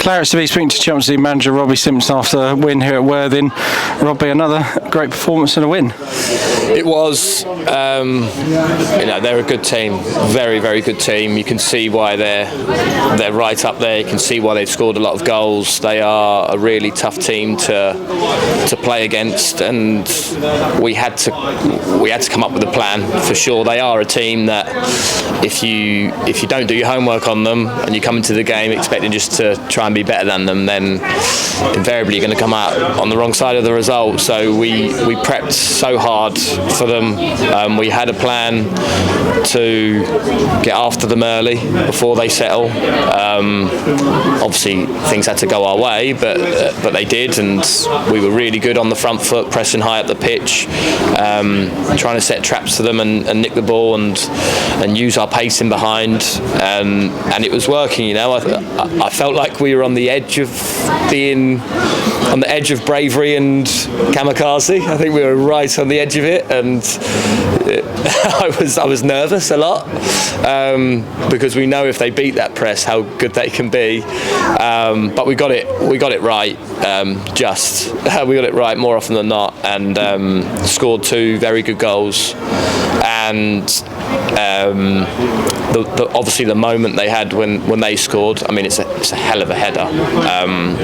ClaretsTV speaking to Champions League manager Robbie Simpson after a win here at Worthing. Robbie, another great performance and a win. It was, they're a good team, very, very good team. You can see why they're right up there. You can see why they've scored a lot of goals. They are a really tough team to play against, and we had to come up with a plan for sure. They are a team that if you don't do your homework on them and you come into the game expecting just to try and be better than them, then invariably you're going to come out on the wrong side of the result. So we prepped so hard for them. We had a plan to get after them early before they settle. Obviously things had to go our way, but they did, and we were really good on the front foot, pressing high up the pitch, trying to set traps for them and nick the ball and use our pace in behind, and it was working. I felt like we were on the edge of being on the edge of bravery and kamikaze. I think we were right on the edge of it, and I was nervous a lot because we know if they beat that press how good they can be, but we got it right. We got it right more often than not, and scored 2 very good goals. And obviously the moment they had when they scored, I mean, it's a hell of a header,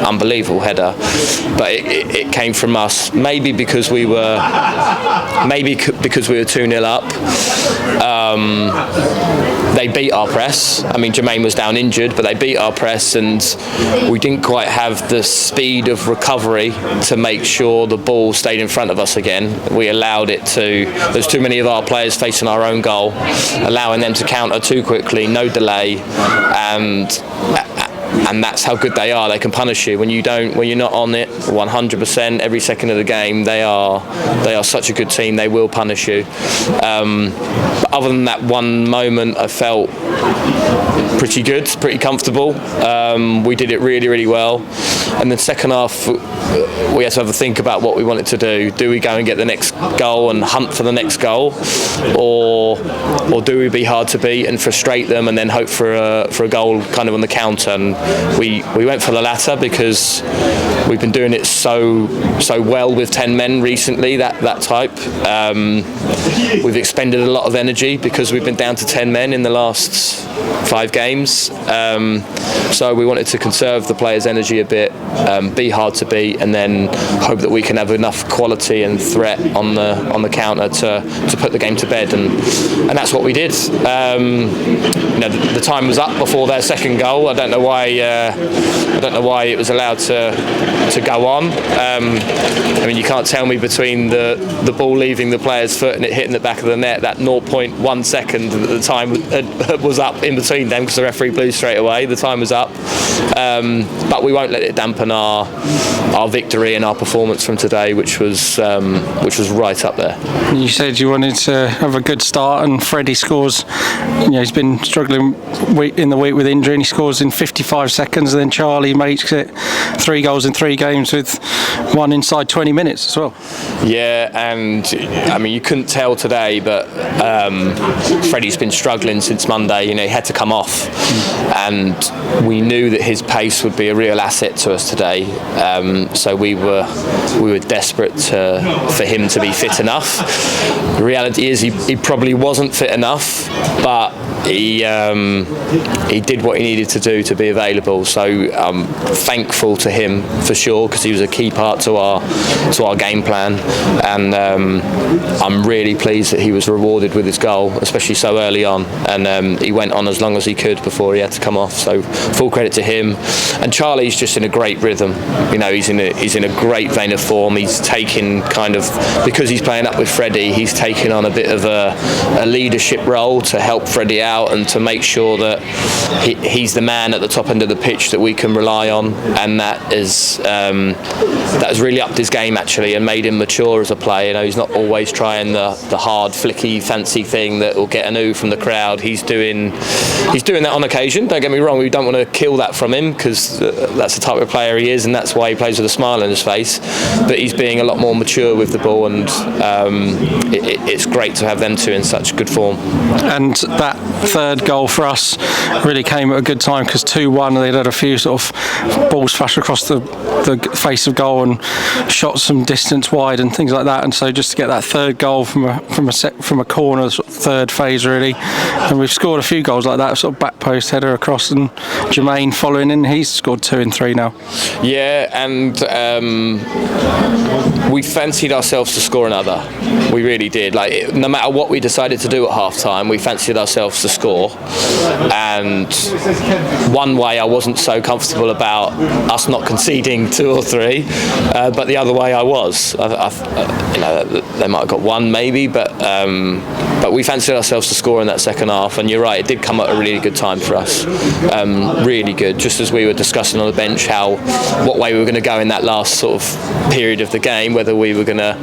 unbelievable header, but it came from us, maybe because we were 2-0 up. They beat our press. I mean, Jermaine was down injured, but they beat our press, and we didn't quite have the speed of recovery to make sure the ball stayed in front of us again. We allowed it to. There's too many of our players facing our own goal, allowing them to counter too quickly, no delay, and that's how good they are. They can punish you when you're not on it 100% every second of the game. They are such a good team. They will punish you. But other than that one moment, I felt pretty good, pretty comfortable. We did it really, really well. And then second half, we had to have a think about what we wanted to do. Do we go and get the next goal and hunt for the next goal, or do we be hard to beat and frustrate them and then hope for a goal kind of on the counter? And we went for the latter because we've been doing it so well with 10 men recently. That type. We've expended a lot of energy because we've been down to 10 men in the last 5 games. So we wanted to conserve the players' energy a bit, be hard to beat, and then hope that we can have enough quality and threat on the counter to put the game to bed, and that's what we did. The time was up before their second goal. I don't know why it was allowed to go on. I mean, you can't tell me between the ball leaving the player's foot and it hitting the back of the net, that 0.1 second that the time was up in between them, because the referee blew straight away. The time was up, but we won't let it dampen our victory and our performance from today, which was right up there. You said you wanted to have a good start, and Freddie scores. He's been struggling in the week with injury, and he scores in 55 seconds, and then Charlie makes it 3 goals in 3 games with 1 inside 20 minutes as well. Yeah, and I mean, you couldn't tell today, but Freddie's been struggling since Monday. He had to come off, and we knew that his pace would be a real asset to us today. So we were desperate for him to be fit enough. The reality is he probably wasn't fit enough, but he did what he needed to do to be available. So I'm thankful to him for sure, because he was a key part to our game plan, and I'm really pleased that he was rewarded with his goal, especially so early on, and he went on as long as he could before he had to come off. So full credit to him. And Charlie's just in a great rhythm. He's in a great vein of form. He's taken because he's playing up with Freddie, he's taken on a bit of a leadership role to help Freddie out and to make sure that he's the man at the top end of the pitch that we can rely on, and that has really upped his game actually and made him mature as a player. He's not always trying the hard, flicky, fancy thing that will get an ooh from the crowd. He's doing that on occasion. Don't get me wrong, we don't want to kill that from him, because that's the type of player he is, and that's why he plays with a smile on his face. But he's being a lot more mature with the ball, and it's great to have them two in such good form. form. And that third goal for us really came at a good time, because 2-1 they'd had a few sort of balls flash across the face of goal and shots some distance wide and things like that, and so just to get that third goal from a corner, sort of third phase really, and we've scored a few goals like that, sort of back post header across, and Jermaine following in, he's scored 2 and 3 now. Yeah, and we fancied ourselves to score another. We really did. Like, no matter what we decided to do at half time, we fancied ourselves to score. And one way I wasn't so comfortable about us not conceding 2 or 3, but the other way I was. They might have got 1 maybe, but we fancied ourselves to score in that second half. And you're right, it did come at a really good time for us. Really good. Just as we were discussing on the bench what way we were going to go in that last sort of period of the game, whether we were going to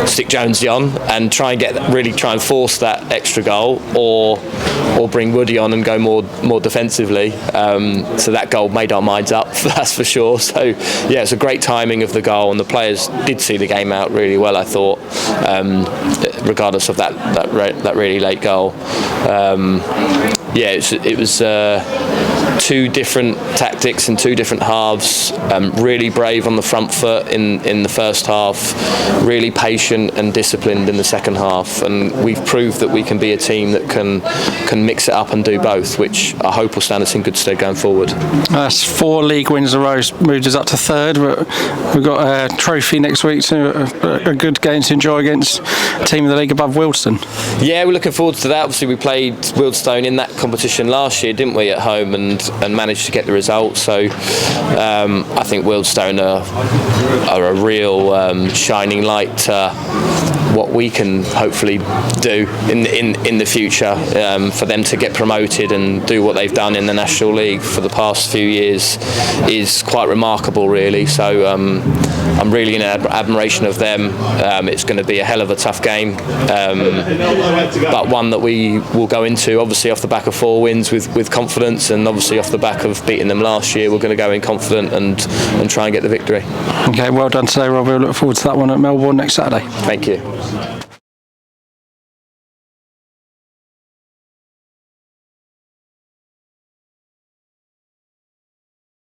stick Jonesy on and try and force that extra goal, or bring Woody on and go more defensively. So that goal made our minds up, that's for sure. So yeah, it's a great timing of the goal, and the players did see the game out really well, I thought, regardless of that really late goal. It was 2 different tactics in 2 different halves. Really brave on the front foot in the first half, really patient and disciplined in the second half, and we've proved that we can be a team that can mix it up and do both, which I hope will stand us in good stead going forward. That's 4 league wins in a row, moved us up to 3rd. But we've got a trophy next week, so a good game to enjoy against a team in the league above Wealdstone. Yeah, we're looking forward to that. Obviously, we played Wealdstone in that competition last year, didn't we, at home, and managed to get the result. So I think Wealdstone are a real shining light to what we can hopefully do in the future, for them to get promoted and do what they've done in the National League for the past few years is quite remarkable, really. So I'm really in admiration of them. It's going to be a hell of a tough game, but one that we will go into obviously off the back of 4 wins with confidence, and obviously off the back of beating them last year, we're going to go in confident and try and get the victory. Okay, well done today, Robbie. We'll look forward to that one at Melbourne next Saturday. Thank you.